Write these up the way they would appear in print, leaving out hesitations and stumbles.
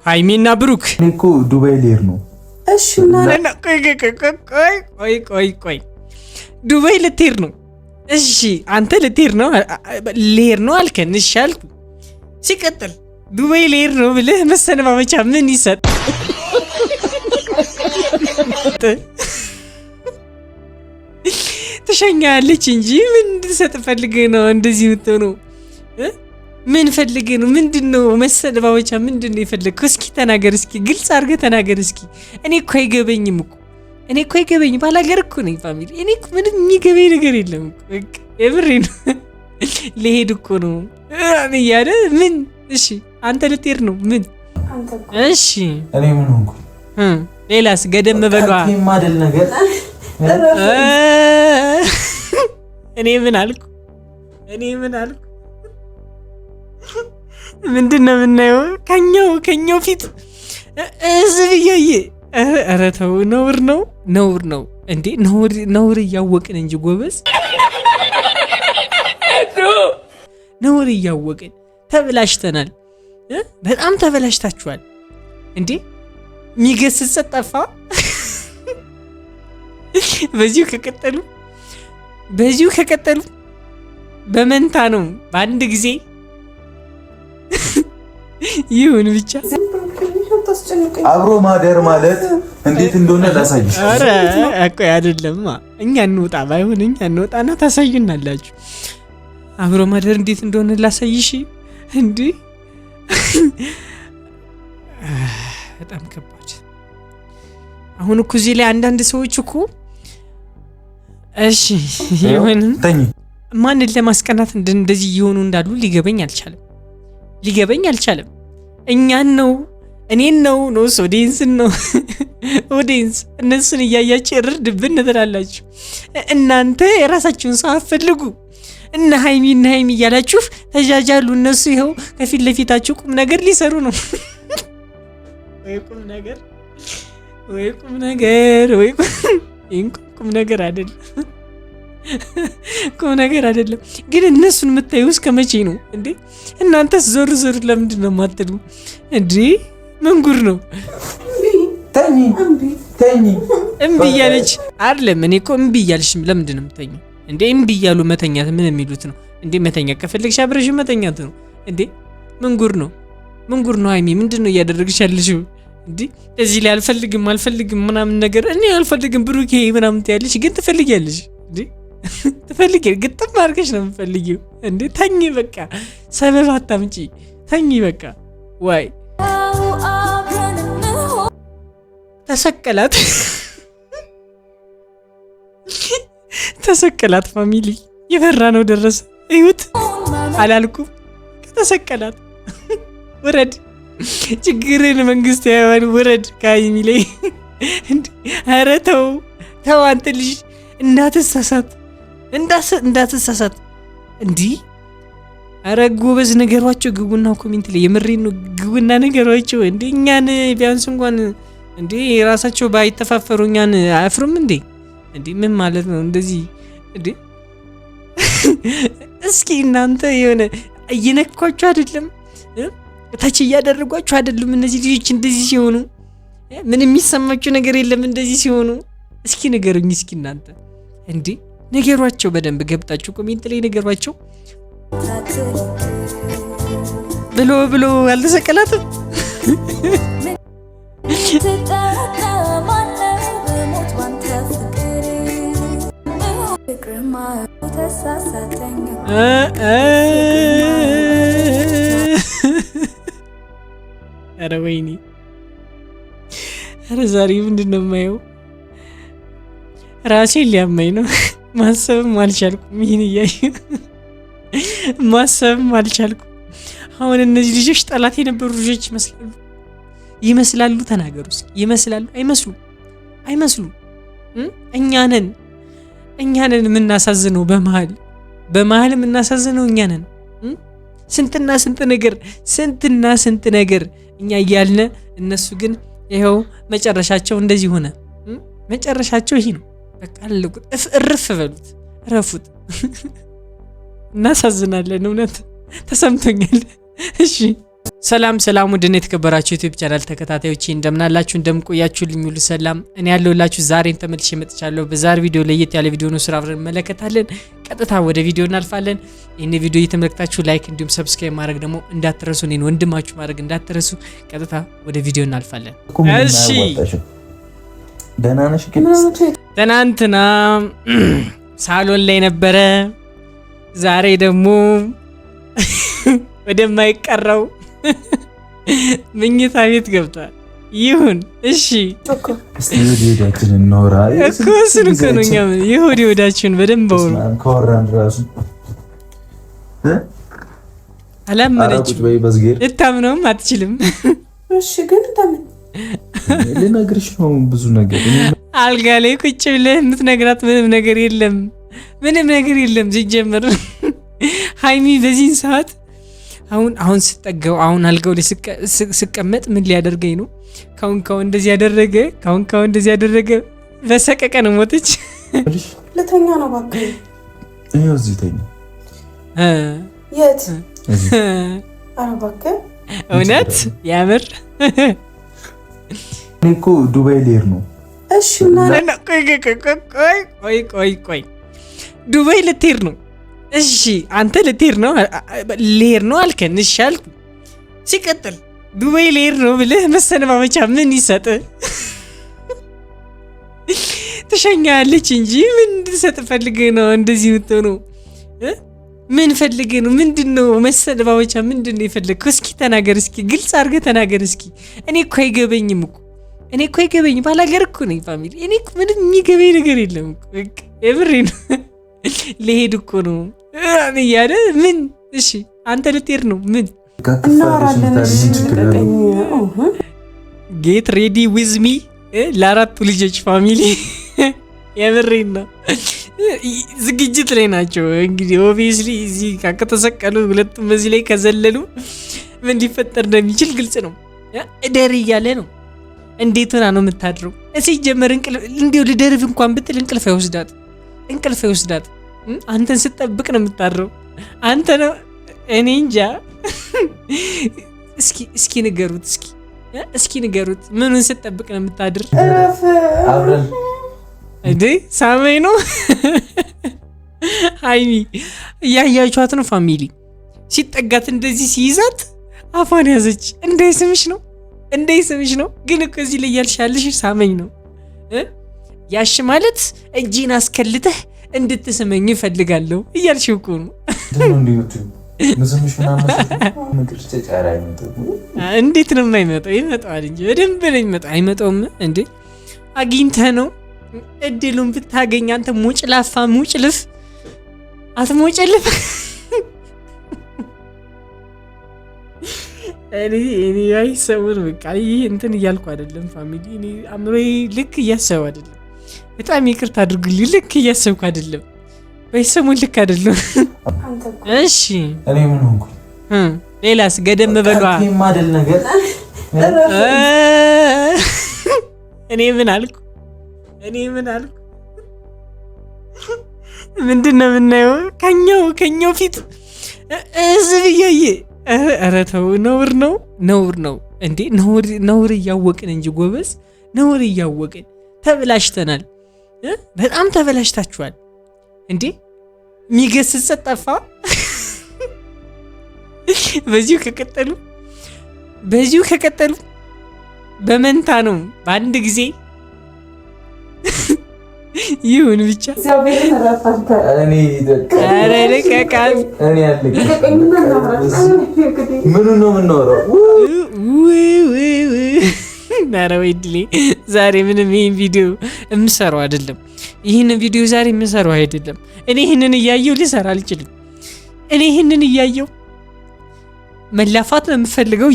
ሃይሚና ብሩክ እኮ ዱባይ ልሄድ ነው። እሺ ቆይ ዱባይ ልትሄድ ነው? እሺ አንተ ልትሄድ ነው? ልሄድ ነው አልከን። እሺ አልኩ። ሲቀጥል ዱባይ ልሄድ ነው ብለህ መሰነባበቻ ምን ይሰጥ? ትሸኛለች እንጂ ምን እንድሰጥ ፈልገህ ነው እንደዚህ የምትሆነው? ምን ፈልገህ ነው? ምንድነው መሰነባበቻ? ምንድነው የፈለግከው? እስኪ ተናገር፣ እስኪ ግልጽ አድርገህ ተናገር እስኪ። እኔ እኮ አይገበኝም እኮ ባላገር እኮ ነኝ ፋሚሊ። እኔ እኮ ምንም የሚገበኝ ነገር የለም እኮ የምሬ ነው። ልሄድ እኮ ነው እያለ ምን? እሺ አንተ ልትሄድ ነው? ምን? እሺ እኔ ምን ሆንኩ? ሌላስ ገደም በሏ ማደል ነገር እኔ ምን አልኩ? ምንድነው የምናየው? ከኛው ፊት እዚህ ብያየ። ኧረ ተው፣ ነውር ነው እንዴ! ነውር እያወቅን እንጂ ጎበዝ፣ ነውር እያወቅን ተበላሽተናል። በጣም ተበላሽታችኋል እንዴ! የሚገስጽ ጠፋ። በዚሁ ከቀጠሉ በመንታ ነው በአንድ ጊዜ ይሁን ብቻ። አብሮ ማደር ማለት እንዴት እንደሆነ ላሳይሽ። አረ እኮ አይደለም፣ እኛ እንውጣ፣ ባይሆን እኛ እንውጣና ታሳዩናላችሁ። አብሮ ማደር እንዴት እንደሆነ ላሳይሽ እንዴ! በጣም ከባድ። አሁን እኮ እዚህ ላይ አንዳንድ ሰዎች እኮ እሺ ይሁንም ማንን ለማስቀናት እንደዚህ እየሆኑ እንዳሉ ሊገበኝ አልቻለም። እኛን ነው እኔን ነው ኦዲየንስን ነው ኦዲየንስ እነሱን እያያችሁ እርድብን ትላላችሁ። እናንተ የራሳችሁን ሰው አፈልጉ። እና ሃይሚ እያላችሁ ተጃጃሉ። እነሱ ይኸው ከፊት ለፊታችሁ ቁም ነገር ሊሰሩ ነው። ወይ ቁም ነገር አይደለም። ግን እነሱን የምታዩ እስከ መቼ ነው እንዴ? እናንተስ ዞር ለምንድን ነው የማትሉ እንዴ? ምን ጉድ ነው? ተኝ እምቢ እያለች አይደለም። እኔ እኮ እምቢ እያልሽ ለምንድን ነው የምተኛው እንዴ? እምቢ እያሉ መተኛት ምን የሚሉት ነው እንዴ? መተኛት ከፈለግሽ አብረሽ መተኛት ነው እንዴ? ምን ጉድ ነው? ሃይሚ ምንድን ነው እያደረግሽ ያለሽው እንዴ? እዚህ ላይ አልፈልግም ምናምን ነገር እኔ አልፈልግም ብሩኬ ምናምን ትያለሽ፣ ግን ትፈልጊያለሽ እንዴ? ግጥም አድርገሽ ነው የምትፈልጊው እንዴ? ተኝ በቃ፣ ሰበብ አታምጪ፣ ተኝ በቃ። ዋይ ተሰቀላት ፋሚሊ፣ የፈራ ነው ደረሰ። እዩት አላልኩም? ከተሰቀላት ወረድ፣ ችግርን መንግስት ያየዋን ውረድ ከሃይሚ ላይ። ኧረ ተው አንተ ልጅ እንዳትሳሳት እንዲህ። ኧረ ጎበዝ ነገሯቸው፣ ግቡና ኮሜንት ላይ የምሬን ነው፣ ግቡና ነገሯቸው እንዴ። እኛን ቢያንስ እንኳን እንዴ ራሳቸው ባይተፋፈሩ እኛን አያፍሩም እንዴ? ምን ማለት ነው እንደዚህ እንዴ? እስኪ እናንተ የሆነ እየነኳችሁ አይደለም? ታች እያደረጓችሁ አይደለም? እነዚህ ልጆች እንደዚህ ሲሆኑ ምን የሚሰማችሁ ነገር የለም እንደዚህ ሲሆኑ? እስኪ ንገሩኝ፣ እስኪ እናንተ እንዴ ነገሯቸው፣ በደንብ ገብታችሁ ኮሜንት ላይ ነገሯቸው። ብሎ አልተሰቀላትም። ኧረ ወይኔ! ኧረ ዛሬ ምንድን ነው የማየው? ራሴን ሊያመኝ ነው። ማሰብም አልቻልኩም። ይህን እያየሁ ማሰብም አልቻልኩም። አሁን እነዚህ ልጆች ጠላት የነበሩ ልጆች ይመስላሉ። ተናገሩ እስኪ። ይመስላሉ? አይመስሉም? እኛ ነን የምናሳዝነው። በመሀል የምናሳዝነው እኛ ነን። ስንትና ስንት ነገር እኛ እያልነ እነሱ ግን ይኸው መጨረሻቸው እንደዚህ ሆነ። መጨረሻቸው ይሄ ነው። በቃ አለቁት። እርፍ በሉት፣ ረፉት። እናሳዝናለን። እውነት ተሰምቶኛል። እሺ ሰላም ሰላም ወደኔ የተከበራችሁ ዩቲዩብ ቻናል ተከታታዮች እንደምናላችሁ እንደምቆያችሁልኝ ሁሉ ሰላም እኔ ያለሁላችሁ ዛሬን ተመልሼ መጥቻለሁ። በዛሬ ቪዲዮ ለየት ያለ ቪዲዮ ነው ስራ አብረን እንመለከታለን። ቀጥታ ወደ ቪዲዮ እናልፋለን። ይሄን ቪዲዮ እየተመለከታችሁ ላይክ እንዲሁም ሰብስክራይብ ማድረግ ደግሞ እንዳትረሱ፣ እኔን ወንድማችሁ ማድረግ እንዳትረሱ። ቀጥታ ወደ ቪዲዮ እናልፋለን። እሺ ደህና ነሽ? ትናንትና ሳሎን ላይ ነበረ፣ ዛሬ ደግሞ ወደማይቀረው ምኝታ ቤት ገብቷል። ይሁን እሺ፣ እስቲ ወዲያችን እንኖራ እኮ ስልከኑኛ ይሁን ወዲያችን በደንብ አውሩ። ከወራን ራሱ አላመነች ወይ በዝጌር ልታምነውም አትችልም። እሺ ግን ታምን ልነግርሽ ነው ብዙ ነገር። አልጋ ላይ ቁጭ ብለህ የምትነግራት ምንም ነገር የለም፣ ምንም ነገር የለም። ሲጀመር ሃይሚ በዚህ ሰዓት አሁን ስጠጋው አሁን አልጋው ላይ ስቀመጥ ምን ሊያደርገኝ ነው? ካሁን እንደዚህ ያደረገ ካሁን እንደዚህ ያደረገ በሰቀቀ ነው ሞተች። ለተኛ ነው ባክ ይሄው እዚህ ተኛ። የት አረ ባክ እውነት ያምር። እኔ እኮ ዱባይ ልሄድ ነው። እሺ እና ቆይ ዱባይ ልትሄድ ነው? እሺ አንተ ልትሄድ ነው ልሄድ ነው አልከን። እሺ አልኩ። ሲቀጥል ዱባይ ልሄድ ነው ብለህ መሰነባበቻ ምን ይሰጥ? ትሸኛለች እንጂ ምን እንድትሰጥ ፈልገህ ነው እንደዚህ የምትሆነው? ምን ፈልገህ ነው? ምንድነው መሰነባበቻ? ምንድነው የፈለግከው? እስኪ ተናገር፣ እስኪ ግልጽ አድርገህ ተናገር እስኪ። እኔ እኮ አይገበኝም እኮ እኔ እኮ አይገበኝም። ባላገር እኮ ነኝ ፋሚሊ። እኔ እኮ ምንም የሚገበኝ ነገር የለም እኮ የምሬ ነው። ልሄድ እኮ ነው እያለ ምን? እሺ አንተ ልትሄድ ነው? ምን ጌት ሬዲ ዊዝ ሚ ለአራቱ ልጆች ፋሚሊ። የምሬን ነው። ዝግጅት ላይ ናቸው እንግዲህ። ኦብቪየስሊ እዚህ ከተሰቀሉ ሁለቱም በዚህ ላይ ከዘለሉ ምን ሊፈጠር እንደሚችል ግልጽ ነው። እደር እያለ ነው። እንዴት ሆና ነው የምታድረው? ሲጀመር እንዲሁ ልደርብ እንኳን ብትል እንቅልፍ አይወስዳት። አንተን ስጠብቅ ነው የምታድረው። አንተ ነው እኔ እንጃ። እስኪ ንገሩት፣ እስኪ ንገሩት፣ ምኑን ስጠብቅ ነው የምታድር? አብረን እንዴ ሳመኝ ነው። ሃይሚ እያያችኋት ነው ፋሚሊ። ሲጠጋት እንደዚህ ሲይዛት አፏን ያዘች። እንዳይስምሽ ነው። ግን እኮ እዚህ ላይ ያልሻለሽ ሳመኝ ነው። ያሽ ማለት እጄን አስከልተህ እንድትስመኝ እፈልጋለሁ እያልሽው እኮ ነው። እንዴት ነው የማይመጣው? ይመጣዋል እንጂ በደንብ ነው የሚመጣው። አይመጣውም እንዴ? አግኝተህ ነው እድሉን ብታገኝ አንተ ሙጭላፋ ሙጭልፍ አትሞጭልፍ። እኔ አይሰውን በቃ ይሄ እንትን እያልኩ አይደለም ፋሚሊ። እኔ አምሮዬ ልክ እያሰቡ አይደለም። በጣም ይቅርታ አድርጉልኝ። ልክ እያሰብኩ አይደለም። በሰሙን ልክ አይደለም። እሺ እኔ ምን ሆንኩ? ሌላስ ገደም በሏ። ማደል ነገር እኔ ምን አልኩ? ምንድነው የምናየው? ከኛው ፊት እዚህ ብያየ። ኧረ ተው፣ ነውር ነው እንዴ! ነውር እያወቅን እንጂ ጎበዝ፣ ነውር እያወቅን ተበላሽተናል። በጣም ተበላሽታችኋል እንዴ! የሚገስጽ ጠፋ። በዚሁ ከቀጠሉ በመንታ ነው በአንድ ጊዜ ይሁን ብቻ። ምኑ ነው የምናወራው? ኧረ ወይ ድሌ! ዛሬ ምንም ይህን ቪዲዮ የምሰራው አይደለም። እኔ ይህንን እያየው ልሰራ አልችልም። እኔ ይህንን እያየው መላፋት ነው የምፈልገው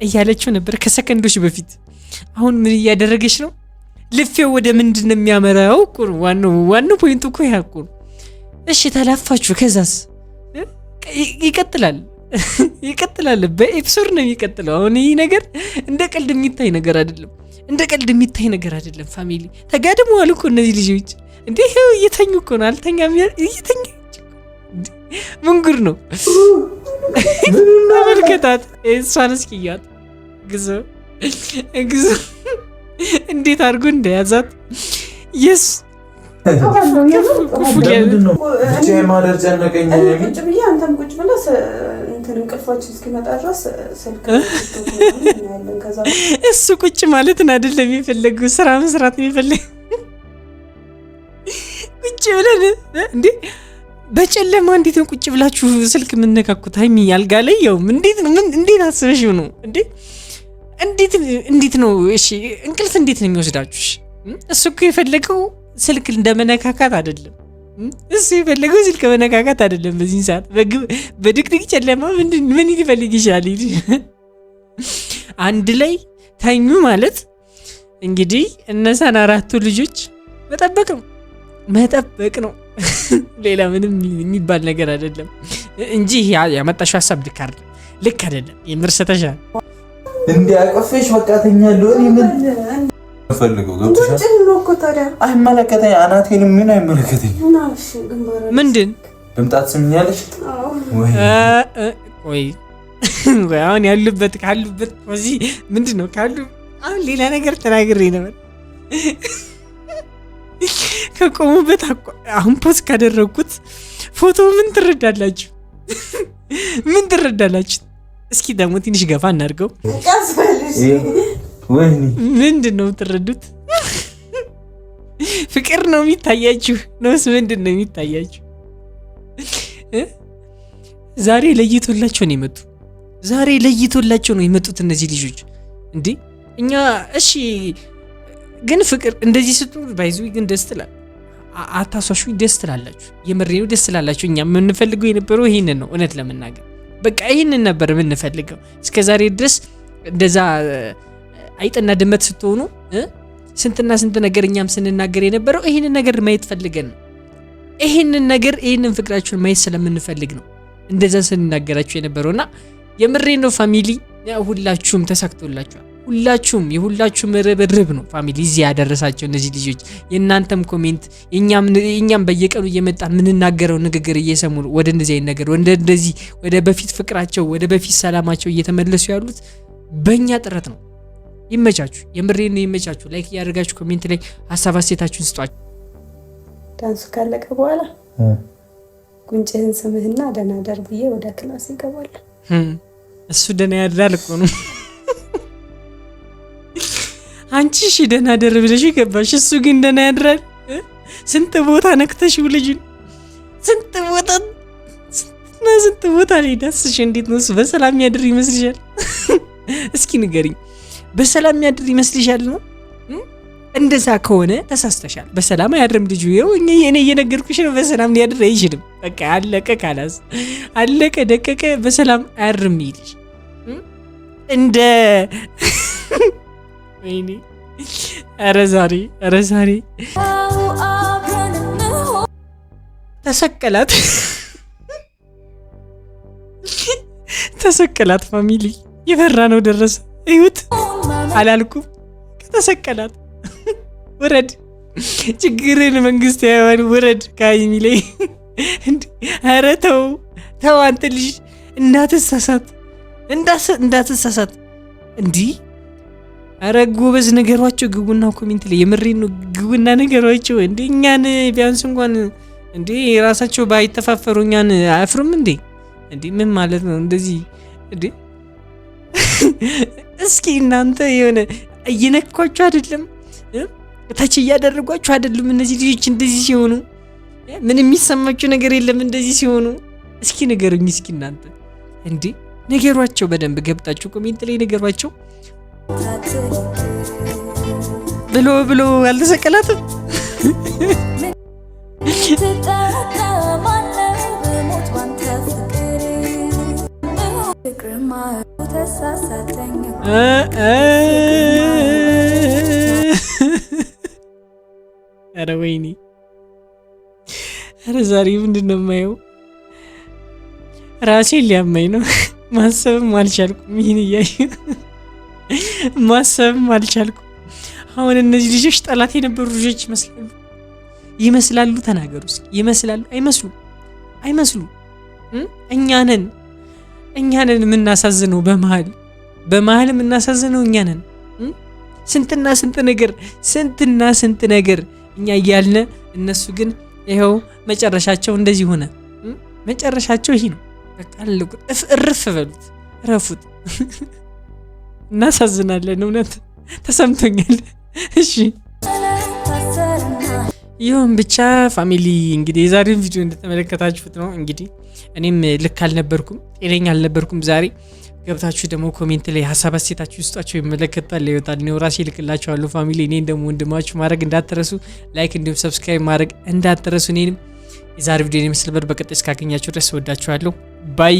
እያለችው ነበር ከሰከንዶች በፊት። አሁን ምን እያደረገች ነው? ልፌው ወደ ምንድን ነው የሚያመራው? ዋናው ፖይንቱ እኮ ያ እኮ ነው። እሺ ተላፋችሁ፣ ከዛስ ይቀጥላል። በኤፒሶድ ነው የሚቀጥለው። አሁን ይህ ነገር እንደ ቀልድ የሚታይ ነገር አይደለም። ፋሚሊ ተጋድመዋል እኮ እነዚህ ልጆች። እንዴ እየተኙ እኮ ነው። አልተኛም፣ እየተኛ ምን ጉድ ነው? ተመልከታት። እሷን እስኪያት ግዞ እንዴት አድርጎ እንደያዛት የስ ማደር ጨነቀኝ። ቁጭ ብዬ አንተም ቁጭ ብለህ እንትን እንቅልፋችን እስኪመጣ ድረስ ስልክ እሱ ቁጭ ማለትን አይደለም የፈለገው፣ ስራ መስራት ነው የፈለገው። ቁጭ ብለን እንዴ በጨለማ እንዴት ነው ቁጭ ብላችሁ ስልክ የምነካኩት? ሀይሚ አልጋ ላይ ያው እንዴት አስበሽው ነው እንዴ? እንዴት ነው? እሺ እንቅልፍ እንዴት ነው የሚወስዳችሁ? እሱ እኮ የፈለገው ስልክ እንደመነካካት አይደለም። እሱ የፈለገው ስልክ መነካካት አይደለም። በዚህ ሰዓት በድቅድቅ ጨለማ ምን ሊፈልግ ይችላል? አንድ ላይ ተኙ ማለት እንግዲህ እነዛን 4 ልጆች መጠበቅ ነው። ሌላ ምንም የሚባል ነገር አይደለም እንጂ ያመጣሽው ሀሳብ ልክ አይደለም። የምርሰተሻል እንዲያቀፈሽ በቃ ተኛለሁ። እኔ ምን ፈልገው ገብቶሻል? አይመለከተኝ፣ አናቴን ምን አይመለከተኝ። ምንድን ድምጣት ስምኛለሽ ወይ አሁን ካሉበት እዚህ ምንድን ነው ካሉ አሁን ሌላ ነገር ተናግሬ ነበር። ከቆሙበት አሁን ፖስት ካደረግኩት ፎቶ ምን ትረዳላችሁ? እስኪ ደግሞ ትንሽ ገፋ እናድርገው። ምንድን ነው የምትረዱት? ፍቅር ነው የሚታያችሁ ነውስ ምንድን ነው የሚታያችሁ? ዛሬ ለይቶላቸው ነው የመጡት እነዚህ ልጆች እንዴ። እኛ እሺ ግን ፍቅር እንደዚህ ስትሉ ባይዙ ግን ደስ ትላል። አታሷሹ፣ ደስ ትላላችሁ። የምሬው ደስ ትላላችሁ። እኛ የምንፈልገው የነበረው ይሄንን ነው። እውነት ለመናገር በቃ ይሄንን ነበር የምንፈልገው እስከዛሬ ድረስ። እንደዛ አይጥና ድመት ስትሆኑ ስንትና ስንት ነገር እኛም ስንናገር የነበረው ይሄንን ነገር ማየት ፈልገን ነው። ይሄንን ፍቅራችሁን ማየት ስለምንፈልግ ነው እንደዛ ስንናገራችሁ የነበረውና የምሬን ነው ፋሚሊ። ሁላችሁም ተሳክቶላችኋል። የሁላችሁም ርብርብ ነው ፋሚሊ እዚህ ያደረሳቸው እነዚህ ልጆች። የእናንተም ኮሜንት እኛም በየቀኑ እየመጣን የምንናገረው ንግግር እየሰሙ ወደ እንደዚህ አይነት ነገር ወደ በፊት ፍቅራቸው ወደ በፊት ሰላማቸው እየተመለሱ ያሉት በእኛ ጥረት ነው። ይመቻችሁ፣ የምሬን ነው ይመቻችሁ። ላይክ እያደረጋችሁ ኮሜንት ላይ ሀሳብ አስተያየታችሁን ስጧችሁ። ዳንሱ ካለቀ በኋላ ጉንጭህን ስምህና ደህና ደር ብዬ ወደ ክላስ ይገባል። እሱ ደህና ያድራል እኮ ነው። አንቺ እሺ ደህና ደር ብለሽ ገባሽ፣ እሱ ግን ደህና ያድራል። ስንት ቦታ ነክተሽው ልጅን ስንት ቦታ ላይ ዳስሽ። እንዴት ነው እሱ በሰላም ያድር ይመስልሻል? እስኪ ንገሪኝ፣ በሰላም ያድር ይመስልሻል ነው? እንደዛ ከሆነ ተሳስተሻል። በሰላም አያድርም ልጁ። ይኸው እኔ እየነገርኩሽ ነው። በሰላም ሊያድር አይችልም። በቃ አለቀ፣ ካላስ አለቀ ደቀቀ። በሰላም አያድርም ይልሽ እንደ ወይኔ። ኧረ ዛሬ ተሰቀላት ፋሚሊ። የፈራ ነው ደረሰ። እዩት አላልኩም? ከተሰቀላት ውረድ፣ ችግርን መንግስት ያየዋን ውረድ ከሀይሚ ላይ። ኧረ ተው አንተ ልጅ እንዳትሳሳት እንዲህ። ኧረ ጎበዝ ነገሯቸው፣ ግቡና ኮሜንት ላይ የምሬን ነው ግቡና ነገሯቸው። እንዴ እኛን ቢያንስ እንኳን እንዴ ራሳቸው ባይተፋፈሩ እኛን አያፍሩም እንዴ? ምን ማለት ነው እንደዚህ እንዴ? እስኪ እናንተ የሆነ እየነኳችሁ አይደለም? ታች እያደረጓችሁ አይደለም? እነዚህ ልጆች እንደዚህ ሲሆኑ ምን የሚሰማችሁ ነገር የለም እንደዚህ ሲሆኑ? እስኪ ንገሩኝ እስኪ እናንተ እንዴ ነገሯቸው። በደንብ ገብታችሁ ኮሜንት ላይ ነገሯቸው። ብሎ አልተሰቀላትም። ኧረ ወይኔ! ኧረ ዛሬ ምንድን ነው የማየው? ራሴን ሊያመኝ ነው። ማሰብም አልቻልኩም። ይህን እያየሁ ማሰብም አልቻልኩም። አሁን እነዚህ ልጆች ጠላት የነበሩ ልጆች ይመስላሉ። ተናገሩ እስኪ። ይመስላሉ? አይመስሉም? እኛ ነን እኛ ነን የምናሳዝነው። በመሀል የምናሳዝነው እኛ ነን። ስንትና ስንት ነገር እኛ እያልነ እነሱ ግን ይኸው መጨረሻቸው እንደዚህ ሆነ። መጨረሻቸው ይሄ ነው። በቃ እርፍ በሉት፣ ረፉት። እናሳዝናለን። እውነት ተሰምቶኛል። እሺ ይሁን ብቻ ፋሚሊ እንግዲህ የዛሬውን ቪዲዮ እንደተመለከታችሁት ነው። እንግዲህ እኔም ልክ አልነበርኩም፣ ጤነኛ አልነበርኩም ዛሬ። ገብታችሁ ደግሞ ኮሜንት ላይ ሀሳብ አስተያየታችሁ ውስጣችሁ ይመለከታል ይወጣል። ነው ራሴ ልክላችኋለሁ ፋሚሊ። እኔን ደግሞ ወንድማችሁ ማድረግ እንዳትረሱ፣ ላይክ እንዲሁም ሰብስክራይብ ማድረግ እንዳትረሱ። እኔንም የዛሬ ቪዲዮ የምስል በር በቀጣይ እስካገኛችሁ ድረስ ወዳችኋለሁ። ባይ